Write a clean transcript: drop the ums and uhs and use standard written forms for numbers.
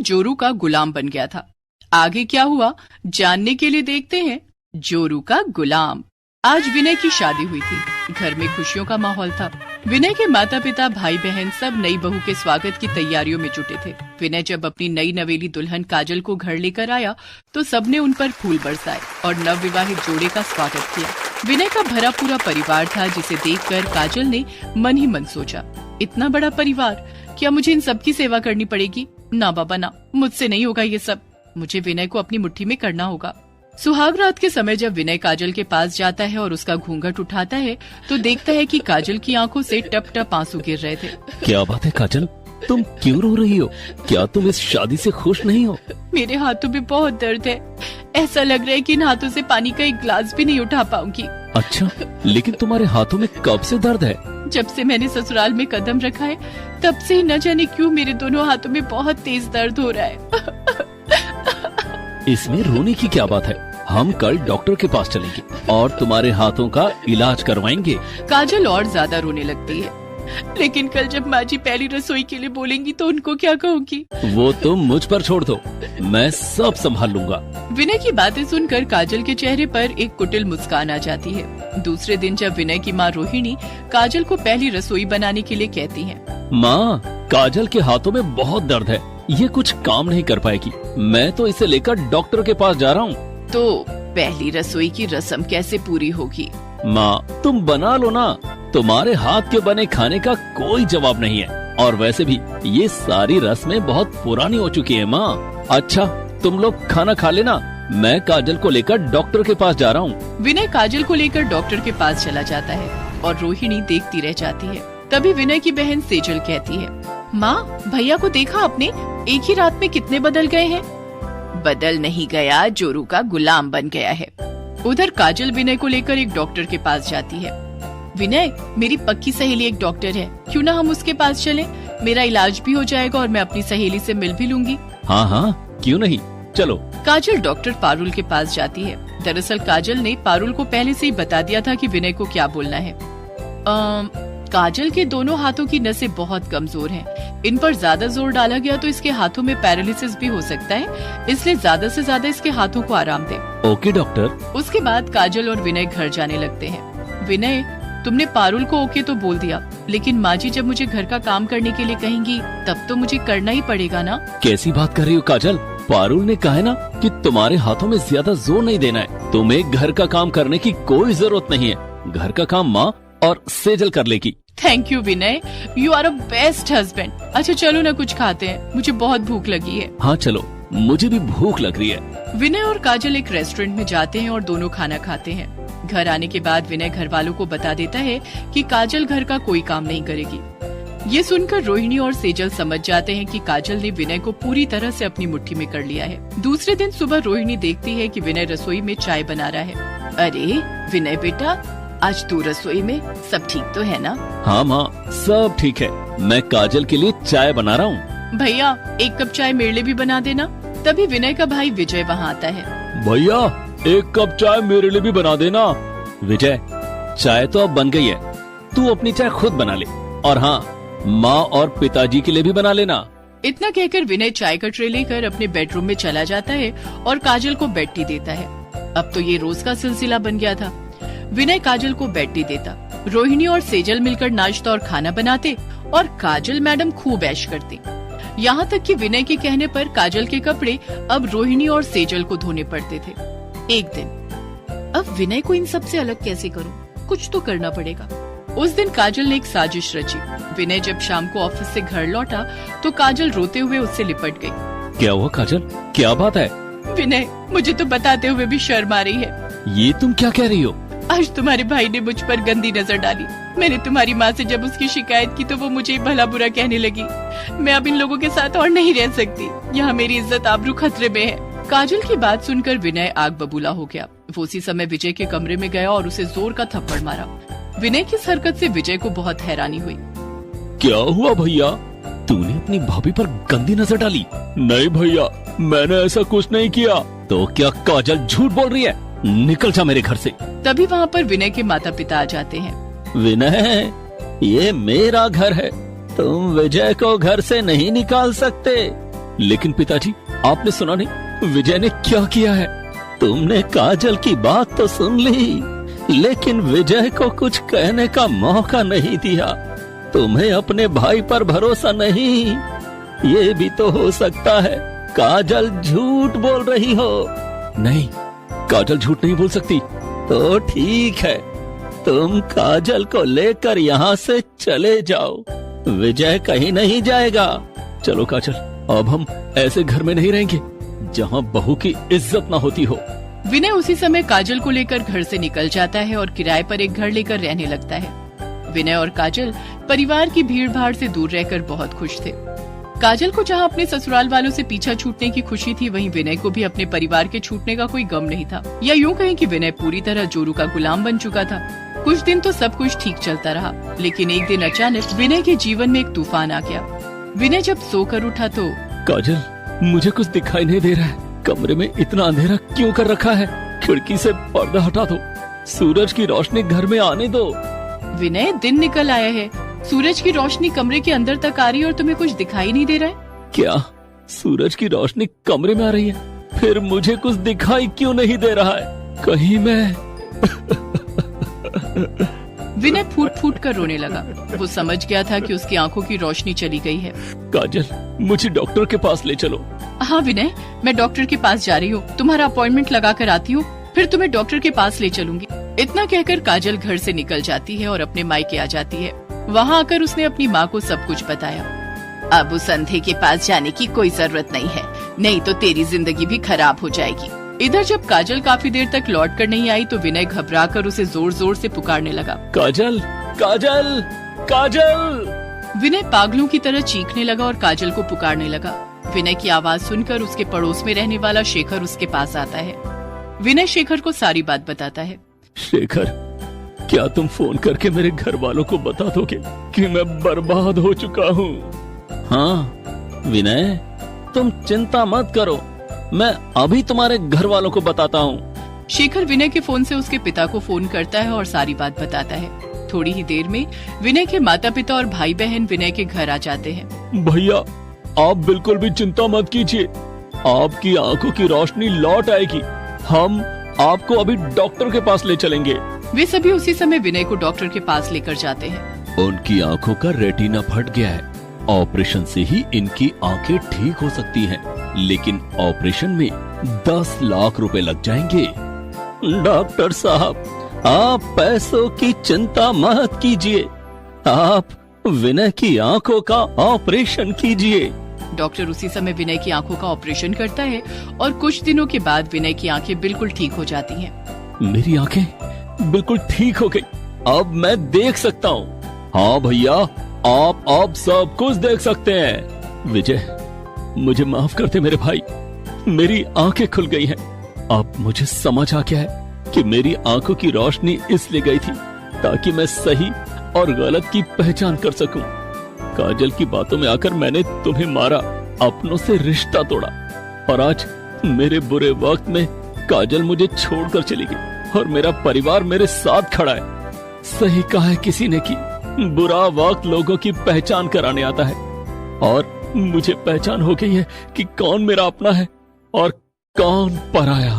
जोरू का गुलाम बन गया था। आगे क्या हुआ जानने के लिए देखते हैं जोरू का गुलाम। आज विनय की शादी हुई थी। घर में खुशियों का माहौल था। विनय के माता पिता भाई बहन सब नई बहू के स्वागत की तैयारियों में जुटे थे। विनय जब अपनी नई नवेली दुल्हन काजल को घर लेकर आया तो सबने उन पर फूल बरसाए और नवविवाहित जोड़े का स्वागत किया। विनय का भरा पूरा परिवार था जिसे देखकर काजल ने मन ही मन सोचा, इतना बड़ा परिवार, क्या मुझे इन सब की सेवा करनी पड़ेगी? ना बाबा ना, मुझसे नहीं होगा ये सब। मुझे विनय को अपनी मुट्ठी में करना होगा। सुहाग रात के समय जब विनय काजल के पास जाता है और उसका घूंघट उठाता है तो देखता है कि काजल की आंखों से टप टप आंसू गिर रहे थे। क्या बात है काजल, तुम क्यों रो रही हो? क्या तुम इस शादी से खुश नहीं हो? मेरे हाथों में बहुत दर्द है। ऐसा लग रहा है कि इन हाथों से पानी का एक गिलास भी नहीं उठा पाऊंगी। अच्छा, लेकिन तुम्हारे हाथों में कब से दर्द है? जब से मैंने ससुराल में कदम रखा है तब से ही न जाने क्यों मेरे दोनों हाथों में बहुत तेज दर्द हो रहा है। इसमें रोने की क्या बात है? हम कल डॉक्टर के पास चलेंगे और तुम्हारे हाथों का इलाज करवाएंगे। काजल और ज्यादा रोने लगती है। लेकिन कल जब माँ जी पहली रसोई के लिए बोलेंगी तो उनको क्या कहूँगी? वो तुम मुझ पर छोड़ दो, मैं सब संभाल लूंगा। विनय की बातें सुनकर काजल के चेहरे पर एक कुटिल मुस्कान आ जाती है। दूसरे दिन जब विनय की माँ रोहिणी काजल को पहली रसोई बनाने के लिए कहती है, माँ, काजल के हाथों में बहुत दर्द है, ये कुछ काम नहीं कर पाएगी। मैं तो इसे लेकर डॉक्टर के पास जा रहा हूँ। तो पहली रसोई की रस्म कैसे पूरी होगी? माँ, तुम बना लो ना, तुम्हारे हाथ के बने खाने का कोई जवाब नहीं है। और वैसे भी ये सारी रस्में बहुत पुरानी हो चुकी है माँ। अच्छा, तुम लोग खाना खा लेना, मैं काजल को लेकर डॉक्टर के पास जा रहा हूँ। विनय काजल को लेकर डॉक्टर के पास चला जाता है और रोहिणी देखती रह जाती है। तभी विनय की बहन सेजल कहती है, माँ, भैया को देखा आपने? एक ही रात में कितने बदल गए हैं। बदल नहीं गया, जोरू का गुलाम बन गया है। उधर काजल विनय को लेकर एक डॉक्टर के पास जाती है। विनय, मेरी पक्की सहेली एक डॉक्टर है, क्यों ना हम उसके पास चलें? मेरा इलाज भी हो जाएगा और मैं अपनी सहेली से मिल भी लूंगी। हाँ हाँ, क्यों नहीं, चलो। काजल डॉक्टर पारुल के पास जाती है। दरअसल काजल ने पारुल को पहले से ही बता दिया था कि विनय को क्या बोलना है। काजल के दोनों हाथों की नसें बहुत कमजोर हैं। इन पर ज्यादा जोर डाला गया तो इसके हाथों में पैरालिसिस भी हो सकता है, इसलिए ज्यादा से ज्यादा इसके हाथों को आराम दे। Okay doctor. उसके बाद काजल और विनय घर जाने लगते हैं। विनय, तुमने पारुल को ओके तो बोल दिया, लेकिन माँ जी जब मुझे घर का काम करने के लिए कहेंगी तब तो मुझे करना ही पड़ेगा ना? कैसी बात कर रही हो काजल? पारुल ने कहा है ना कि तुम्हारे हाथों में ज्यादा जोर नहीं देना है। तुम्हें घर का काम करने की कोई जरूरत नहीं है। घर का काम माँ और सेजल कर लेगी। Thank you Vinay, you are a best husband. अच्छा चलो ना कुछ खाते हैं, मुझे बहुत भूख लगी है। हाँ चलो, मुझे भी भूख लग रही है। विनय और काजल एक रेस्टोरेंट में जाते हैं और दोनों खाना खाते हैं। घर आने के बाद विनय घर वालों को बता देता है कि काजल घर का कोई काम नहीं करेगी। ये सुनकर रोहिणी और सेजल समझ जाते हैं कि काजल ने विनय को पूरी तरह से अपनी मुट्ठी में कर लिया है। दूसरे दिन सुबह रोहिणी देखती है कि विनय रसोई में चाय बना रहा है। अरे विनय बेटा, आज तू रसोई में, सब ठीक तो है ना? हाँ माँ, सब ठीक है। मैं काजल के लिए चाय बना रहा हूँ। भैया, एक कप चाय मेरे लिए भी बना देना। तभी विनय का भाई विजय वहाँ आता है। भैया, एक कप चाय मेरे लिए भी बना देना। विजय, चाय तो अब बन गई है, तू अपनी चाय खुद बना ले। और हाँ, माँ और पिताजी के लिए भी बना लेना। इतना कहकर विनय चाय का ट्रे लेकर अपने बेडरूम में चला जाता है और काजल को बेड टी देता है। अब तो ये रोज का सिलसिला बन गया था। विनय काजल को बेड टी देता, रोहिणी और सेजल मिलकर नाश्ता और खाना बनाते और काजल मैडम खूब ऐश करती। यहाँ तक कि विनय के कहने पर काजल के कपड़े अब रोहिणी और सेजल को धोने पड़ते थे। एक दिन, अब विनय को इन सब से अलग कैसे करूं? कुछ तो करना पड़ेगा। उस दिन काजल ने एक साजिश रची। विनय जब शाम को ऑफिस से घर लौटा तो काजल रोते हुए उससे लिपट गई। क्या हुआ काजल, क्या बात है? विनय, मुझे तो बताते हुए भी शर्म आ रही है। ये तुम क्या कह रही हो? आज तुम्हारे भाई ने मुझ पर गंदी नजर डाली। मैंने तुम्हारी माँ से जब उसकी शिकायत की तो वो मुझे भला बुरा कहने लगी। मैं अब इन लोगों के साथ और नहीं रह सकती। यहाँ मेरी इज्जत आबरू खतरे में है। काजल की बात सुनकर विनय आग बबूला हो गया। वो उसी समय विजय के कमरे में गया और उसे जोर का थप्पड़ मारा। विनय की इस हरकत से विजय को बहुत हैरानी हुई। क्या हुआ भैया, तूने अपनी भाभी पर गंदी नजर डाली? नहीं भैया, मैंने ऐसा कुछ नहीं किया। तो क्या काजल झूठ बोल रही है? निकल जा मेरे घर से। तभी वहाँ पर विनय के माता पिता आ जाते हैं। विनय, ये मेरा घर है, तुम विजय को घर से नहीं निकाल सकते। लेकिन पिताजी, आपने सुना नहीं विजय ने क्या किया है? तुमने काजल की बात तो सुन ली, लेकिन विजय को कुछ कहने का मौका नहीं दिया। तुम्हें अपने भाई पर भरोसा नहीं? ये भी तो हो सकता है काजल झूठ बोल रही हो। नहीं, काजल झूठ नहीं बोल सकती। तो ठीक है, तुम काजल को लेकर यहाँ से चले जाओ, विजय कहीं नहीं जाएगा। चलो काजल, अब हम ऐसे घर में नहीं रहेंगे जहाँ बहू की इज्जत ना होती हो। विनय उसी समय काजल को लेकर घर से निकल जाता है और किराए पर एक घर लेकर रहने लगता है। विनय और काजल परिवार की भीड़ भाड़ से दूर रहकर बहुत खुश थे। काजल को जहां अपने ससुराल वालों से पीछा छूटने की खुशी थी, वहीं विनय को भी अपने परिवार के छूटने का कोई गम नहीं था। या यूं कहें कि विनय पूरी तरह जोरू का गुलाम बन चुका था। कुछ दिन तो सब कुछ ठीक चलता रहा, लेकिन एक दिन अचानक विनय के जीवन में एक तूफान आ गया। विनय जब सोकर उठा तो काजल, मुझे कुछ दिखाई नहीं दे रहा है। कमरे में इतना अंधेरा क्यों कर रखा है? खिड़की से पर्दा हटा दो, सूरज की रोशनी घर में आने दो। विनय, दिन निकल आया है, सूरज की रोशनी कमरे के अंदर तक आ रही है और तुम्हें कुछ दिखाई नहीं दे रहा है? क्या सूरज की रोशनी कमरे में आ रही है? फिर मुझे कुछ दिखाई क्यों नहीं दे रहा है? कहीं मैं विनय फूट फूट कर रोने लगा। वो समझ गया था कि उसकी आंखों की रोशनी चली गई है। काजल, मुझे डॉक्टर के पास ले चलो। हाँ विनय, मैं डॉक्टर के पास जा रही हूँ। तुम्हारा अपॉइंटमेंट लगा कर आती हूँ, फिर तुम्हें डॉक्टर के पास ले चलूंगी। इतना कहकर काजल घर से निकल जाती है और अपने मायके आ जाती है। वहाँ आकर उसने अपनी माँ को सब कुछ बताया। अब उस अंधे के पास जाने की कोई जरूरत नहीं है, नहीं तो तेरी जिंदगी भी खराब हो जाएगी। इधर जब काजल काफी देर तक लौट कर नहीं आई तो विनय घबराकर उसे जोर जोर से पुकारने लगा। काजल, काजल, काजल। विनय पागलों की तरह चीखने लगा और काजल को पुकारने लगा। विनय की आवाज सुनकर उसके पड़ोस में रहने वाला शेखर उसके पास आता है। विनय शेखर को सारी बात बताता है। शेखर, क्या तुम फोन करके मेरे घर वालों को बता दोगे कि मैं बर्बाद हो चुका हूँ? हाँ विनय, तुम चिंता मत करो, मैं अभी तुम्हारे घर वालों को बताता हूँ। शेखर विनय के फोन से उसके पिता को फोन करता है और सारी बात बताता है। थोड़ी ही देर में विनय के माता पिता और भाई बहन विनय के घर आ जाते हैं। भैया, आप बिल्कुल भी चिंता मत कीजिए, आपकी आंखों की रोशनी लौट आएगी। हम आपको अभी डॉक्टर के पास ले चलेंगे। वे सभी उसी समय विनय को डॉक्टर के पास लेकर जाते हैं। उनकी आंखों का रेटिना फट गया है, ऑपरेशन से ही इनकी आंखें ठीक हो सकती हैं, लेकिन ऑपरेशन में 10 लाख रुपए लग जाएंगे। डॉक्टर साहब, आप पैसों की चिंता मत कीजिए, आप विनय की आंखों का ऑपरेशन कीजिए। डॉक्टर उसी समय विनय की आंखों का ऑपरेशन करता है और कुछ दिनों के बाद विनय की आंखें बिल्कुल ठीक हो जाती हैं। मेरी आंखें बिल्कुल ठीक हो गई, अब मैं देख सकता हूँ। हाँ भैया, आप अब सब कुछ देख सकते हैं। विजय, मुझे माफ कर दे मेरे भाई, मेरी आंखें खुल गई हैं। अब मुझे समझ आ गया है कि मेरी आंखों की रोशनी इसलिए गई थी ताकि मैं सही और गलत की पहचान कर सकूं। काजल की बातों में आकर मैंने तुम्हें मारा, अपनों से रिश्ता तोड़ा, और आज मेरे बुरे वक्त में काजल मुझे छोड़कर चली गई और मेरा परिवार मेरे साथ खड़ा है। सही कहा है किसी ने कि बुरा वक्त लोगों की पहचान कराने आता है, और मुझे पहचान हो गई है कि कौन मेरा अपना है और कौन पराया।